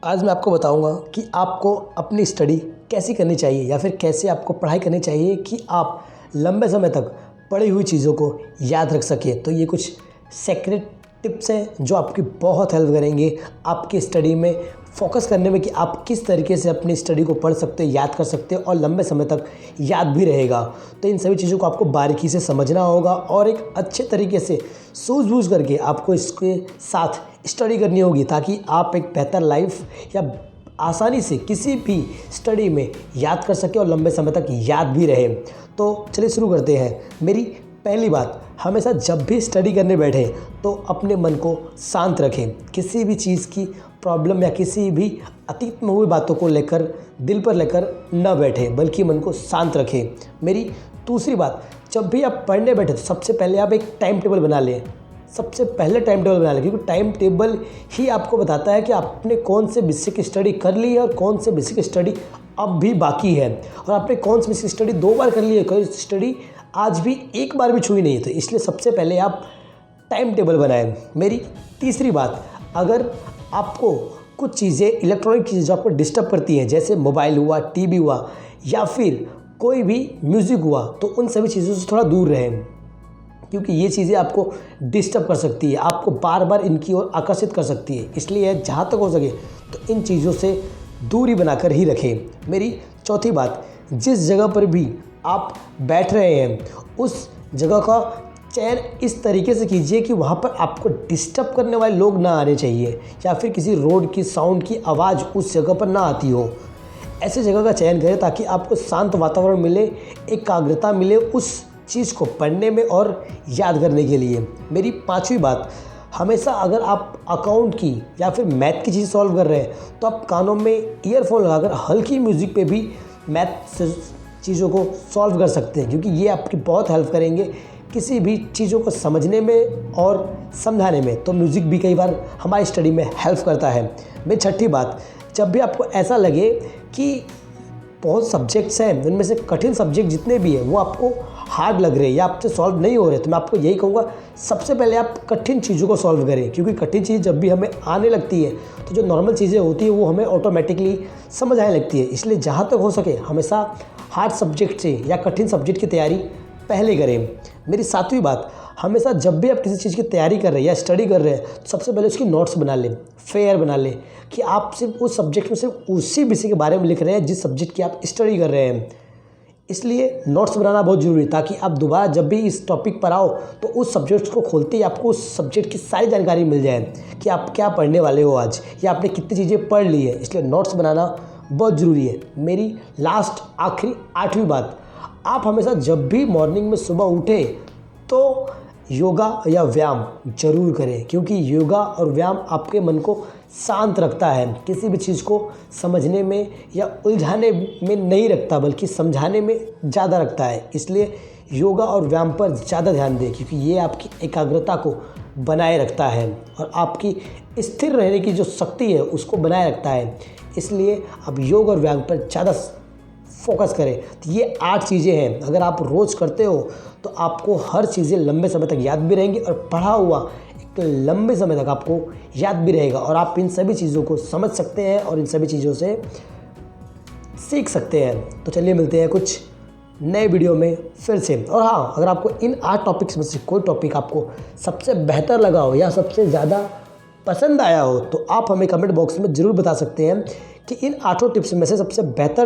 आज मैं आपको बताऊंगा कि आपको अपनी स्टडी कैसी करनी चाहिए या फिर कैसे आपको पढ़ाई करनी चाहिए कि आप लंबे समय तक पढ़ी हुई चीज़ों को याद रख सकें। तो ये कुछ सीक्रेट टिप्स हैं जो आपकी बहुत हेल्प करेंगे आपकी स्टडी में फ़ोकस करने में कि आप किस तरीके से अपनी स्टडी को पढ़ सकते हैं, याद कर सकते हैं और लंबे समय तक याद भी रहेगा। तो इन सभी चीज़ों को आपको बारीकी से समझना होगा और एक अच्छे तरीके से सूझबूझ करके आपको इसके साथ स्टडी करनी होगी ताकि आप एक बेहतर लाइफ या आसानी से किसी भी स्टडी में याद कर सकें और लंबे समय तक याद भी रहे। तो चलिए शुरू करते हैं। मेरी पहली बात, हमेशा जब भी स्टडी करने बैठें तो अपने मन को शांत रखें। किसी भी चीज़ की प्रॉब्लम या किसी भी अतीत में हुई बातों को लेकर दिल पर लेकर न बैठें बल्कि मन को शांत रखें। मेरी दूसरी बात, जब भी आप पढ़ने बैठे तो सबसे पहले आप एक टाइम टेबल बना लें। सबसे पहले टाइम टेबल बना लें क्योंकि टाइम टेबल ही आपको बताता है कि आपने कौन से विषय की स्टडी कर ली है और कौन से विषय की स्टडी अब भी बाकी है और आपने कौन से विषय की स्टडी 2 बार कर ली है, कोई स्टडी आज भी एक बार भी छुई नहीं है। तो इसलिए सबसे पहले आप टाइम टेबल बनाएं। मेरी तीसरी बात, अगर आपको कुछ चीज़ें इलेक्ट्रॉनिक चीज़ें जो आपको डिस्टर्ब करती हैं जैसे मोबाइल हुआ, टीवी हुआ या फिर कोई भी म्यूज़िक हुआ, तो उन सभी चीज़ों से थोड़ा दूर रहें क्योंकि ये चीज़ें आपको डिस्टर्ब कर सकती है, आपको बार बार इनकी ओर आकर्षित कर सकती है। इसलिए जहाँ तक हो सके तो इन चीज़ों से दूरी बनाकर ही रखें। मेरी चौथी बात, जिस जगह पर भी आप बैठ रहे हैं उस जगह का चयन इस तरीके से कीजिए कि वहाँ पर आपको डिस्टर्ब करने वाले लोग ना आने चाहिए या फिर किसी रोड की साउंड की आवाज़ उस जगह पर ना आती हो। ऐसे जगह का चयन करें ताकि आपको शांत वातावरण मिले, एकाग्रता मिले उस चीज़ को पढ़ने में और याद करने के लिए। मेरी पांचवी बात, हमेशा अगर आप अकाउंट की या फिर मैथ की चीज़ सॉल्व कर रहे हैं तो आप कानों में ईयरफोन लगाकर हल्की म्यूज़िक पे भी मैथ से चीज़ों को सॉल्व कर सकते हैं क्योंकि ये आपकी बहुत हेल्प करेंगे किसी भी चीज़ों को समझने में और समझाने में। तो म्यूज़िक भी कई बार हमारी स्टडी में हेल्प करता है। मेरी छठी बात, जब भी आपको ऐसा लगे कि बहुत सब्जेक्ट्स हैं उनमें से कठिन सब्जेक्ट जितने भी हैं वो आपको हार्ड लग रहे हैं या आपसे सॉल्व नहीं हो रहे, तो मैं आपको यही कहूँगा सबसे पहले आप कठिन चीज़ों को सॉल्व करें क्योंकि कठिन चीज़ जब भी हमें आने लगती है तो जो नॉर्मल चीज़ें होती है वो हमें ऑटोमेटिकली समझ आने लगती है। इसलिए जहाँ तक हो सके हमेशा हार्ड सब्जेक्ट से या कठिन सब्जेक्ट की तैयारी पहले करें। मेरी सातवीं बात, हमेशा जब भी आप किसी चीज़ की तैयारी कर रहे हैं या स्टडी कर रहे हैं तो सबसे पहले उसकी नोट्स बना लें, फेयर बना लें कि आप सिर्फ उस सब्जेक्ट में सिर्फ उसी विषय के बारे में लिख रहे हैं जिस सब्जेक्ट की आप स्टडी कर रहे हैं। इसलिए नोट्स बनाना बहुत ज़रूरी है ताकि आप दोबारा जब भी इस टॉपिक पर आओ तो उस सब्जेक्ट को खोलते ही आपको उस सब्जेक्ट की सारी जानकारी मिल जाए कि आप क्या पढ़ने वाले हो आज या आपने कितनी चीज़ें पढ़ ली है। इसलिए नोट्स बनाना बहुत ज़रूरी है। मेरी लास्ट आखिरी 8वीं बात, आप हमेशा जब भी मॉर्निंग में सुबह उठे तो योगा या व्यायाम जरूर करें क्योंकि योगा और व्यायाम आपके मन को शांत रखता है, किसी भी चीज़ को समझने में या उलझाने में नहीं रखता बल्कि समझाने में ज़्यादा रखता है। इसलिए योगा और व्यायाम पर ज़्यादा ध्यान दें क्योंकि ये आपकी एकाग्रता को बनाए रखता है और आपकी स्थिर रहने की जो शक्ति है उसको बनाए रखता है। इसलिए आप योग और व्यायाम पर ज़्यादा फोकस करें। तो ये 8 चीज़ें हैं, अगर आप रोज़ करते हो तो आपको हर चीज़ें लंबे समय तक याद भी रहेंगी और पढ़ा हुआ एक लंबे समय तक आपको याद भी रहेगा और आप इन सभी चीज़ों को समझ सकते हैं और इन सभी चीज़ों से सीख सकते हैं। तो चलिए मिलते हैं कुछ नए वीडियो में फिर से। और हाँ, अगर आपको इन 8 टॉपिक्स में से कोई टॉपिक आपको सबसे बेहतर लगा हो या सबसे ज़्यादा पसंद आया हो तो आप हमें कमेंट बॉक्स में ज़रूर बता सकते हैं कि इन 8 टिप्स में से सबसे बेहतर